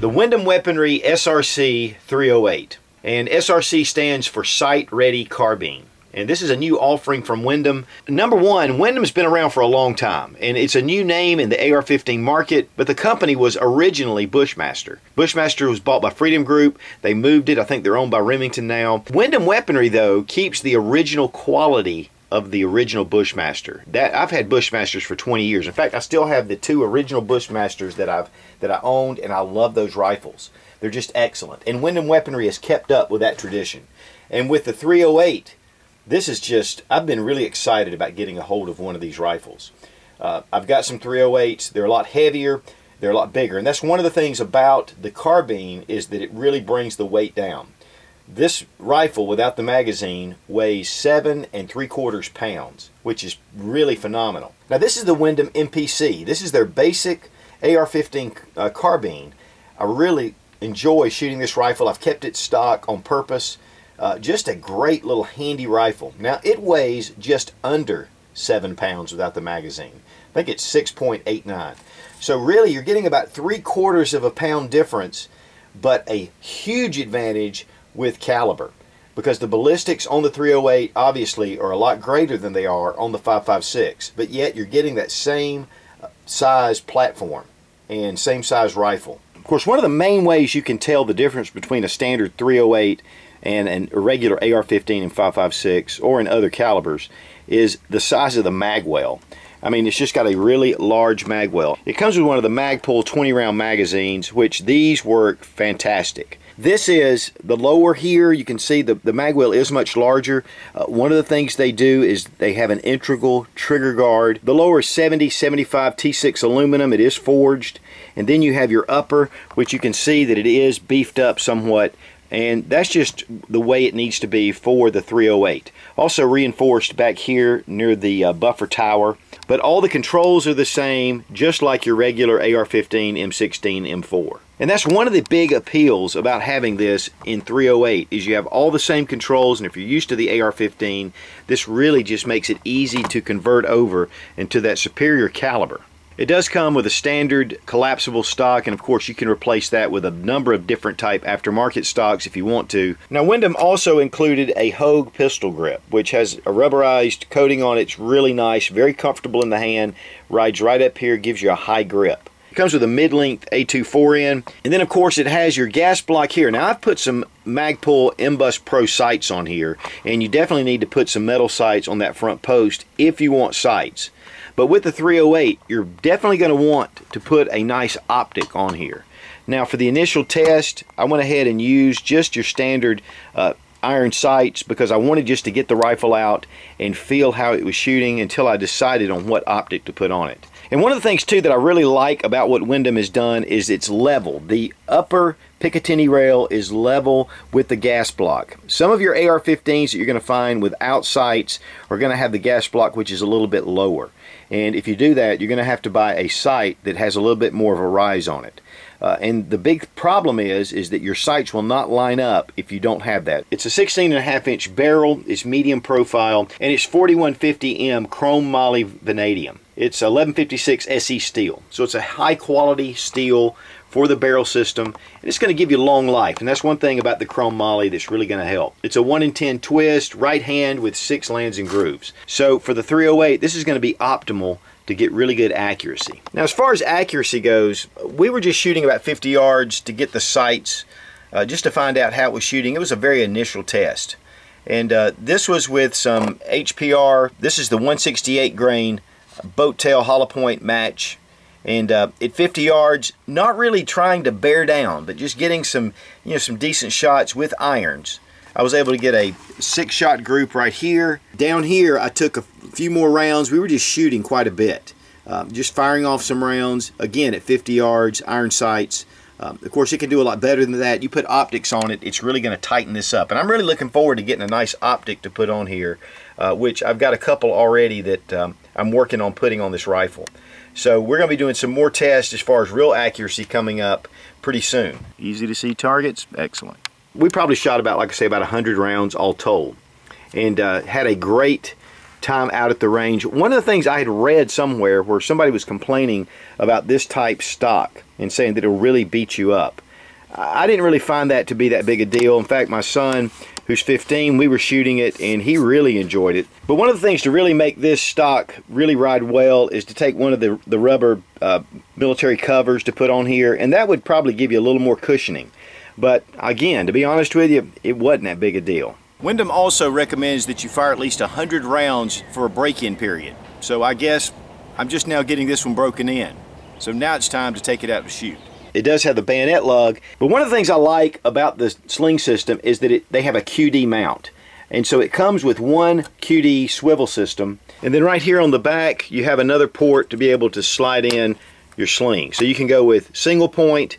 the Windham Weaponry SRC 308. And SRC stands for Sight Ready Carbine. And this is a new offering from Windham. Number one, Windham's been around for a long time, and it's a new name in the AR-15 market, but the company was originally Bushmaster. Bushmaster was bought by Freedom Group. They moved it. I think they're owned by Remington now. Windham Weaponry, though, keeps the original quality of the original Bushmaster. I've had Bushmasters for 20 years. In fact, I still have the two original Bushmasters that I owned, and I love those rifles. They're just excellent. And Windham Weaponry has kept up with that tradition. And with the 308, this is just, I've been really excited about getting a hold of one of these rifles. I've got some 308s. They're a lot heavier. They're a lot bigger. And that's one of the things about the carbine, is that it really brings the weight down. This rifle without the magazine weighs 7 3/4 pounds, which is really phenomenal. Now this is the Windham MPC. This is their basic AR-15 carbine. I really enjoy shooting this rifle. I've kept it stock on purpose. Just a great little handy rifle. Now it weighs just under 7 pounds without the magazine. I think it's 6.89. So really you're getting about 3/4 pound difference, but a huge advantage with caliber, because the ballistics on the 308 obviously are a lot greater than they are on the 5.56, but yet you're getting that same size platform and same size rifle. Of course, one of the main ways you can tell the difference between a standard 308 and a regular AR-15 and 5.56 or in other calibers is the size of the mag well. I mean, it's just got a really large mag well. It comes with one of the Magpul 20-round magazines, which these work fantastic. This is the lower here. You can see the mag well is much larger. One of the things they do is they have an integral trigger guard. The lower is 70-75 T6 aluminum. It is forged. And then you have your upper, which you can see that it is beefed up somewhat. And that's just the way it needs to be for the 308. Also reinforced back here near the buffer tower. But all the controls are the same, just like your regular AR-15, M16, M4. And that's one of the big appeals about having this in 308, is you have all the same controls, and if you're used to the AR-15, this really just makes it easy to convert over into that superior caliber. It does come with a standard collapsible stock, and of course you can replace that with a number of different type aftermarket stocks if you want to. Now Windham also included a Hogue pistol grip, which has a rubberized coating on it. It's really nice, very comfortable in the hand, rides right up here, gives you a high grip. It comes with a mid-length A2 4N, and then of course it has your gas block here. Now I've put some Magpul MBUS Pros sights on here, and you definitely need to put some metal sights on that front post if you want sights. But with the 308, you're definitely going to want to put a nice optic on here. Now for the initial test, I went ahead and used just your standard iron sights, because I wanted just to get the rifle out and feel how it was shooting until I decided on what optic to put on it. And one of the things too that I really like about what Windham has done is it's level. The upper Picatinny rail is level with the gas block. Some of your AR-15s that you're going to find without sights are going to have the gas block, which is a little bit lower. And if you do that, you're going to have to buy a sight that has a little bit more of a rise on it. And the big problem is that your sights will not line up if you don't have that. It's a 16.5-inch barrel, it's medium profile, and it's 4150M chrome moly vanadium. It's 1156 SE steel. So it's a high quality steel for the barrel system, and it's going to give you long life. And that's one thing about the chrome moly that's really going to help. It's a 1 in 10 twist, right hand with 6 lands and grooves. So for the 308, this is going to be optimal to get really good accuracy. Now as far as accuracy goes, we were just shooting about 50 yards to get the sights, just to find out how it was shooting. It was a very initial test. And this was with some HPR. This is the 168 grain boat tail hollow point match. And at 50 yards, not really trying to bear down, but just getting some, some decent shots with irons. I was able to get a 6-shot group right here. Down here, I took a few more rounds. We were just shooting quite a bit. Just firing off some rounds, again at 50 yards, iron sights. Of course, it can do a lot better than that. You put optics on it, it's really going to tighten this up. And I'm really looking forward to getting a nice optic to put on here, which I've got a couple already that I'm working on putting on this rifle. So we're going to be doing some more tests as far as real accuracy coming up pretty soon. Easy to see targets, excellent. We probably shot about, like I say, about 100 rounds all told, and had a great time out at the range. One of the things I had read somewhere where somebody was complaining about this type stock and saying that it'll really beat you up. I didn't really find that to be that big a deal. In fact, my son, who's 15, we were shooting it and he really enjoyed it. But one of the things to really make this stock really ride well is to take one of the rubber military covers to put on here, and that would probably give you a little more cushioning. But again, to be honest with you, it wasn't that big a deal. Windham also recommends that you fire at least 100 rounds for a break-in period. So I guess I'm just now getting this one broken in. So now it's time to take it out to shoot. It does have the bayonet lug, but one of the things I like about the sling system is that they have a QD mount. And so it comes with one QD swivel system, and then right here on the back you have another port to be able to slide in your sling. So you can go with single point.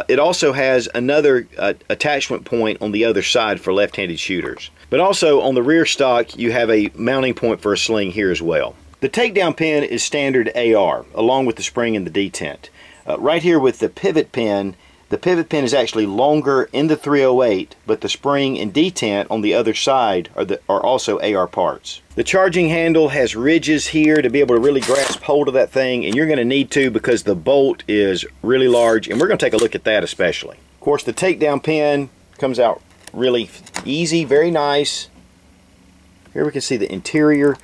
It also has another attachment point on the other side for left-handed shooters. But also on the rear stock you have a mounting point for a sling here as well. The takedown pin is standard AR along with the spring and the detent. Right here with the pivot pin is actually longer in the 308, but the spring and detent on the other side are also AR parts. The charging handle has ridges here to be able to really grasp hold of that thing, and you're going to need to because the bolt is really large, and we're going to take a look at that especially. Of course, the takedown pin comes out really easy, very nice. Here we can see the interior.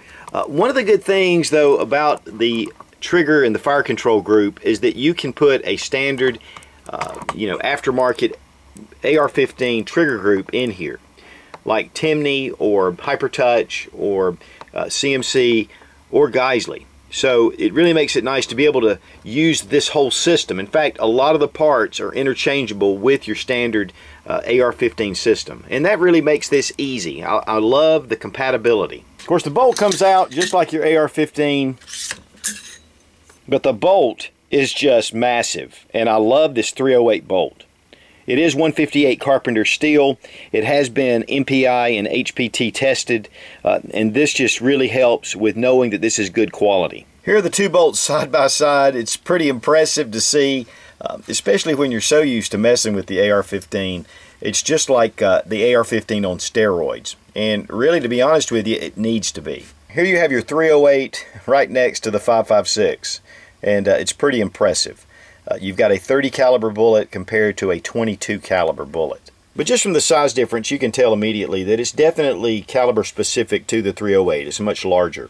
One of the good things though about the trigger and the fire control group is that you can put a standard aftermarket AR-15 trigger group in here, like Timney or Hypertouch or CMC or Geisley. So it really makes it nice to be able to use this whole system. In fact, a lot of the parts are interchangeable with your standard AR-15 system, and that really makes this easy. I love the compatibility. Of course, the bolt comes out just like your AR-15, but the bolt is just massive, and I love this 308 bolt. It is 158 Carpenter steel. It has been MPI and HPT tested, and this just really helps with knowing that this is good quality. Here are the two bolts side by side. It's pretty impressive to see, especially when you're so used to messing with the AR-15. It's just like the AR-15 on steroids, and really, to be honest with you, it needs to be. Here you have your 308 right next to the 5.56, and it's pretty impressive. You've got a 30 caliber bullet compared to a 22 caliber bullet. But just from the size difference, you can tell immediately that it's definitely caliber specific to the 308. It's much larger.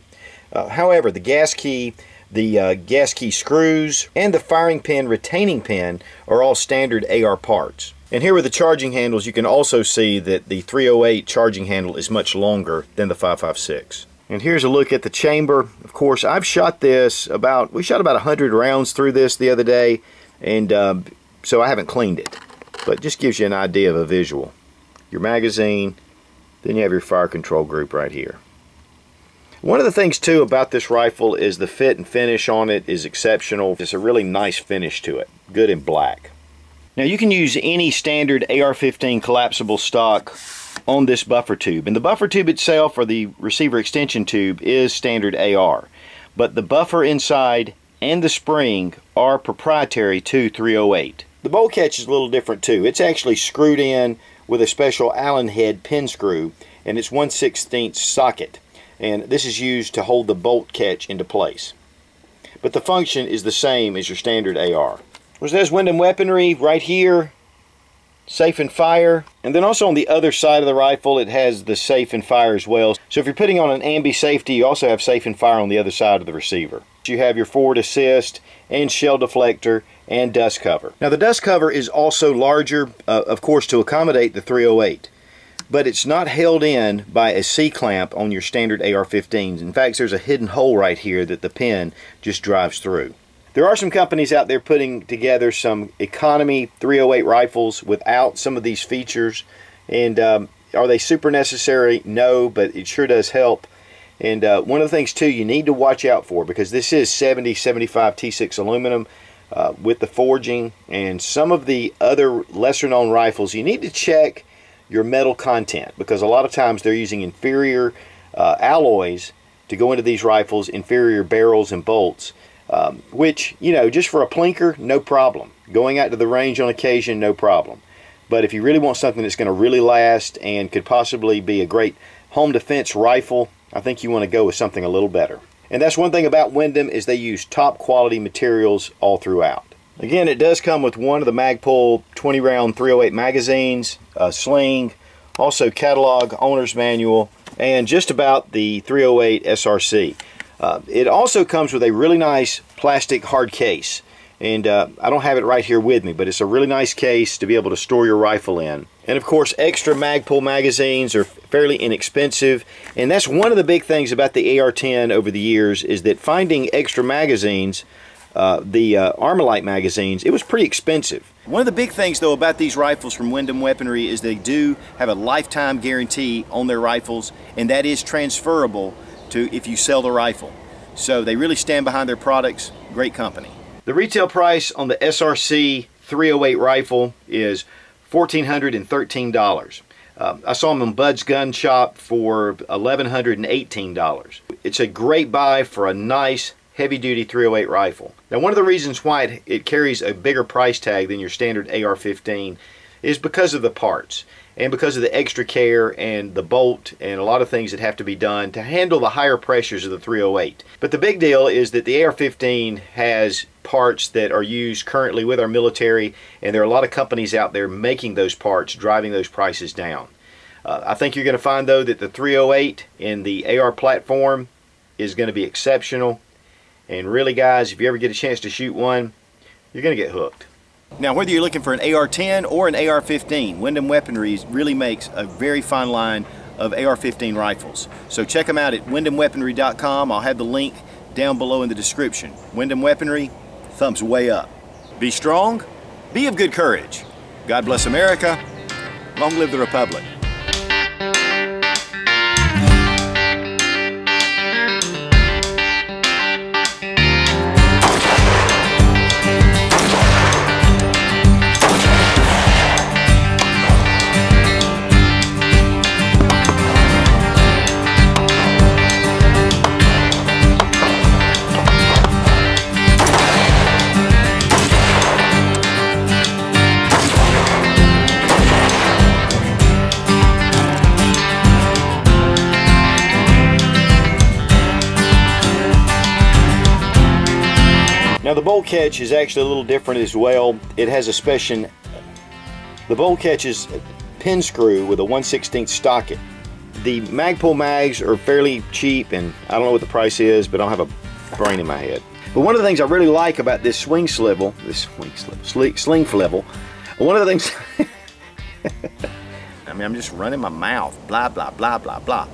However, the gas key screws, and the firing pin retaining pin are all standard AR parts. And here with the charging handles, you can also see that the 308 charging handle is much longer than the 5.56. And here's a look at the chamber. Of course, I've shot this we shot about 100 rounds through this the other day, and so I haven't cleaned it. But it just gives you an idea of a visual. Your magazine, then you have your fire control group right here. One of the things too about this rifle is the fit and finish on it is exceptional. It's a really nice finish to it, good in black. Now you can use any standard AR-15 collapsible stock on this buffer tube, and the buffer tube itself, or the receiver extension tube, is standard AR, but the buffer inside and the spring are proprietary to 308. The bolt catch is a little different too. It's actually screwed in with a special Allen head pin screw, and it's 1/16 socket, and this is used to hold the bolt catch into place. But the function is the same as your standard AR. There's Windham Weaponry right here, safe and fire, and then also on the other side of the rifle it has the safe and fire as well. So if you're putting on an ambi safety, you also have safe and fire on the other side of the receiver. You have your forward assist and shell deflector and dust cover. Now the dust cover is also larger, of course, to accommodate the 308, but it's not held in by a C-clamp on your standard AR-15s. In fact, there's a hidden hole right here that the pin just drives through. There are some companies out there putting together some economy 308 rifles without some of these features, and are they super necessary? No, but it sure does help. And one of the things too you need to watch out for, because this is 70-75 T6 aluminum with the forging, and some of the other lesser known rifles, you need to check your metal content, because a lot of times they're using inferior alloys to go into these rifles, inferior barrels and bolts. Which, you know, just for a plinker, no problem. Going out to the range on occasion, no problem. But if you really want something that's going to really last and could possibly be a great home defense rifle, I think you want to go with something a little better. And that's one thing about Windham, is they use top quality materials all throughout. Again, it does come with one of the Magpul 20 round 308 magazines, a sling, also catalog, owner's manual, and just about the 308 SRC. It also comes with a really nice plastic hard case, and I don't have it right here with me, but it's a really nice case to be able to store your rifle in. And of course, extra Magpul magazines are fairly inexpensive, and that's one of the big things about the AR-10 over the years, is that finding extra magazines, the Armalite magazines, it was pretty expensive. One of the big things though about these rifles from Windham Weaponry is they do have a lifetime guarantee on their rifles, and that is transferable to if you sell the rifle. So they really stand behind their products. Great company. The retail price on the SRC 308 rifle is $1,413. I saw them in Bud's Gun Shop for $1,118. It's a great buy for a nice heavy-duty 308 rifle. Now, one of the reasons why it carries a bigger price tag than your standard AR-15 is because of the parts, and because of the extra care and the bolt and a lot of things that have to be done to handle the higher pressures of the 308. But the big deal is that the AR-15 has parts that are used currently with our military, and there are a lot of companies out there making those parts, driving those prices down. I think you're going to find though that the 308 in the AR platform is going to be exceptional. And really, guys, if you ever get a chance to shoot one, you're going to get hooked. Now, whether you're looking for an AR-10 or an AR-15, Windham Weaponry really makes a very fine line of AR-15 rifles. So check them out at windhamweaponry.com. I'll have the link down below in the description. Windham Weaponry, thumbs way up. Be strong, be of good courage. God bless America. Long live the Republic. Now the bolt catch is actually a little different as well. It has a special, the bolt catch is a pin screw with a 1/16 socket. The Magpul mags are fairly cheap, and I don't know what the price is, but I don't have a brain in my head. But one of the things I really like about this sling swivel, sling swivel, one of the things, I mean, I'm just running my mouth, blah, blah, blah, blah, blah.